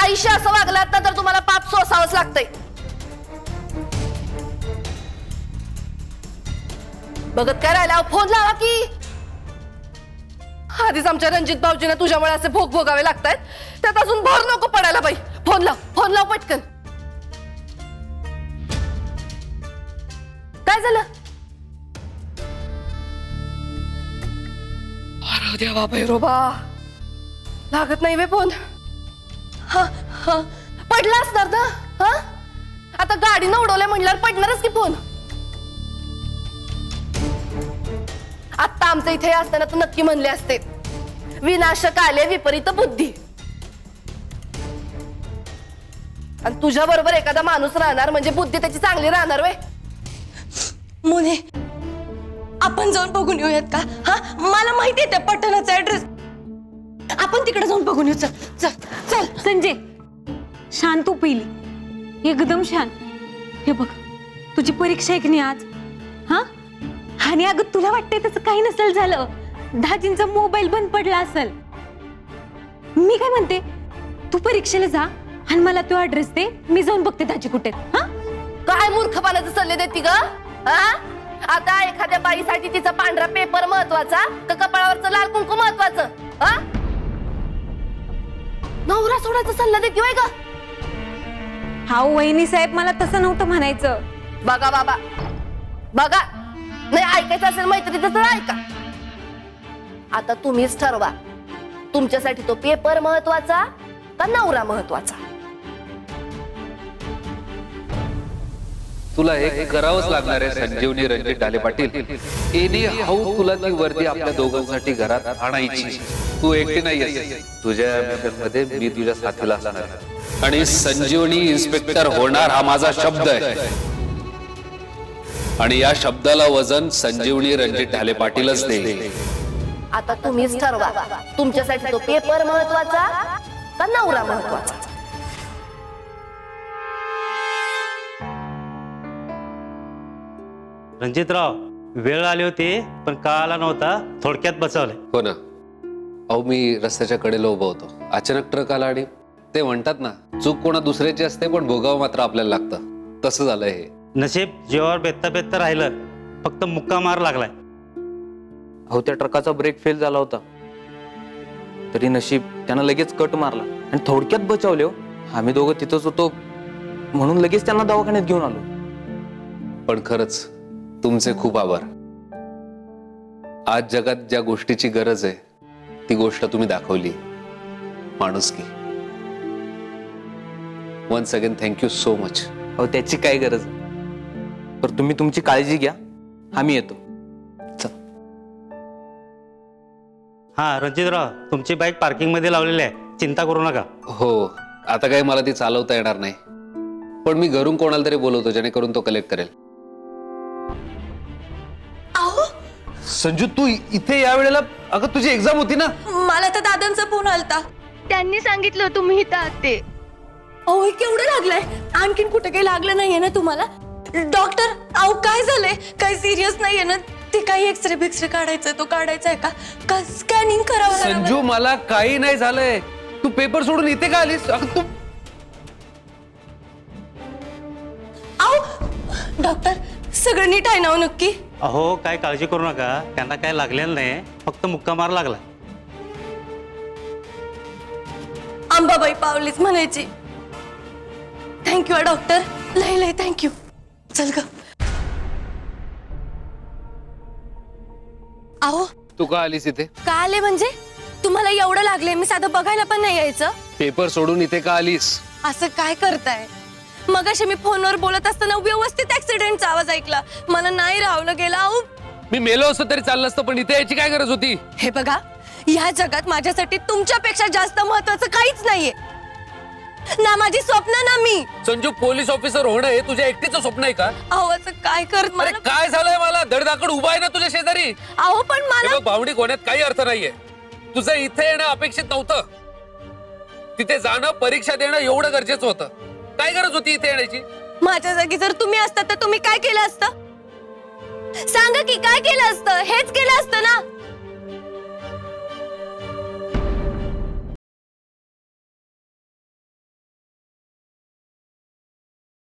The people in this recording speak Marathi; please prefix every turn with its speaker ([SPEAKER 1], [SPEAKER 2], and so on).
[SPEAKER 1] आईशी असं वागलात ना तर तुम्हाला पाप सोसावंच लागतंय. बघत काय राहिला, फोन लावा की. आधीच आमच्या रणजित भाऊजींना तुझ्यामुळे असे भोग भोगावे लागतायत, त्यात अजून भर नको पडायला बाई. फोन लाव पटकन. काय झालं? अरे देवा भैरोबा, लागत नाही वे फोन. पडला असणार ना. आता गाडीनं उडवल्या म्हणल्यावर पडणारच की फोन. आता आमच्या इथे असताना तू नक्की म्हणले असते, विनाशक आले विपरीत बुद्धी. आणि तुझ्या बरोबर एखादा माणूस राहणार म्हणजे बुद्धी त्याची चांगली राहणार वे.
[SPEAKER 2] मुने, आपण जाऊन बघून येऊयात का? मला माहिती आहे त्या पట్టणाचा ऍड्रेस. आपण तिकडे जाऊन बघून येऊ. चल चल चल.
[SPEAKER 3] संजय, शांत तू पहिली, एकदम शांत. हे बघ, तुझी परीक्षा आहे की नाही आज? आणि अगं तुला वाटतंय त्याचं काही नसेल झालं, दाजींचा मोबाईल बंद पडला असेल. मी काय म्हणते, तू परीक्षेला जा आणि मला तो ऍड्रेस दे, मी जाऊन बघते दाजी कुठे.
[SPEAKER 1] काय मूर्खपणाचे सल्ले देती ग? आता एखाद्या बाईसाठी तिचा पांढरा पेपर महत्वाचा का कपाळावरचं लाल कुंकू महत्वाचं? नवरा सोडायचा सल्ला देती होय ग?
[SPEAKER 3] हा वहिनी साहेब, मला तसं नव्हतं म्हणायचं.
[SPEAKER 1] बघा बाबा बघा, नाही ऐकायचं असेल मैत्रीचं तर ऐका. आता तुम्हीच ठरवा, तुमच्यासाठी तो पेपर महत्वाचा का नवरा महत्वाचा?
[SPEAKER 4] तुला हे करावंच लागणार आहे संजीवनी रणजित ढाले पाटील. एनी हाऊ तुला ती वर्दी आपल्या दोघांसाठी घरात आणायची. तू एकटी नाहीयेस, तुझ्या मध्ये मी तुझ्या साथीला असणार आणि संजीवनी इन्स्पेक्टर होणार हा माझा शब्द आहे. आणि या शब्दाला वजन संजीवनी रणजित ढाले पाटीलच देईल.
[SPEAKER 1] आता तुम्हीच ठरवा, तुमच्यासाठी तो पेपर महत्वाचा का नवरा महत्वाचा?
[SPEAKER 5] रणजितराव, वेळ आली होती पण कळाला नव्हता, थोडक्यात बसवलंय.
[SPEAKER 4] हो ना. अहो, मी रस्त्याच्या कडेला उभा होतो, अचानक ट्रक आला आणि ते म्हणतात ना, चूक कोणा दुसऱ्याची असते पण भोगावं मात्र आपल्याला लागतं. तसं झालंय हे.
[SPEAKER 5] नशीब जीवावर बेत्ता बेत्ता राहिलं, फक्त मुक्का मार लागलाय.
[SPEAKER 6] अहो, त्या ट्रकाचा ब्रेक फेल झाला होता, तरी नशीब त्यानं लगेच कट मारला आणि थोडक्यात बचावले. हो, आम्ही दोघं तिथंच होतो म्हणून लगेच त्यांना दवाखान्यात घेऊन आलो.
[SPEAKER 4] पण खरंच तुमचे खूप आभार. आज जगात ज्या गोष्टीची गरज आहे ती गोष्ट तुम्ही दाखवली, माणुसकी. Once again thank you so much.
[SPEAKER 6] अहो, त्याची काय गरज, पण तुम्ही तुमची काळजी घ्या, आम्ही येतो.
[SPEAKER 5] हा रणजितराव, तुमची बाईक पार्किंग मध्ये लावलेली आहे, चिंता करू नका.
[SPEAKER 4] हो, आता काही मला ती चालवता येणार नाही, पण मी घरून कोणाला तरी बोलवतो जेणेकरून तो कलेक्ट करेल.
[SPEAKER 7] संजू, तू इथे या वेळेला? अगं तुझी एक्झाम होती ना.
[SPEAKER 2] मला तर दादांचा फोन आलता, त्यांनी सांगितलं तुम्ही इथं आहात ते. अहो, केवढं लागलंय? आणखीन कुठे काही लागलं नाहीये ना तुम्हाला? डॉक्टर, अहो काय झालंय? काही सिरियस नाहीये ना? ते काही एक्सरे बिक्सरे काढायचं, तो काढायचा आहे का स्कॅनिंग करावं?
[SPEAKER 7] संजू, मला काही नाही झालंय. तू पेपर सोडून इथे का आलीस? तू
[SPEAKER 2] डॉक्टर, सगळं नीट आहे ना नक्की?
[SPEAKER 5] अहो, काय काळजी करू नका, त्यांना काय लागलेलं नाही, फक्त मुक्का मार लागला.
[SPEAKER 2] अंबाबाई पावलीच म्हणायची. थँक्यू डॉक्टर, लय लय थँक्यू. चल ग. अहो,
[SPEAKER 4] तू का आलीस इथे?
[SPEAKER 2] का आले म्हणजे? तुम्हाला एवढं लागले, मी साधं बघायला पण नाही यायचं?
[SPEAKER 4] पेपर सोडून इथे का आलीस?
[SPEAKER 2] असं काय करताय? मगाशी मी फोनवर बोलत असताना व्यवस्थित ऍक्सिडेंटचा आवाज ऐकला, मला नाही राहवलं गेलं. अहो,
[SPEAKER 4] मी मेलो असतो तरी चाललं असतं, पण इथे यायची काय गरज होती?
[SPEAKER 2] हे बघा, या जगात माझ्यासाठी तुमच्यापेक्षा जास्त महत्वाचं काहीच नाहीये ना. माझी स्वप्न ना मी.
[SPEAKER 4] संजू, पोलीस ऑफिसर होणं हे तुझ्या एकटीचं स्वप्न आहे का?
[SPEAKER 2] अहो, असं काय करत?
[SPEAKER 4] अरे काय झालंय? मला धडधाकड उभा आहे ना तुझ्या शेजारी.
[SPEAKER 2] अहो, पण मला
[SPEAKER 4] भावनिक होण्यात काही अर्थ नाहीये. तुझं इथे येणं अपेक्षित नव्हतं. तिथे जाणं, परीक्षा देणं एवढं गरजेचं होतं. काय गरज होती इथे येण्याची?
[SPEAKER 2] माझ्या जागी जर तुम्ही असता तर तुम्ही काय केलं असतं? सांगा की काय केलं असतं? हेच केलं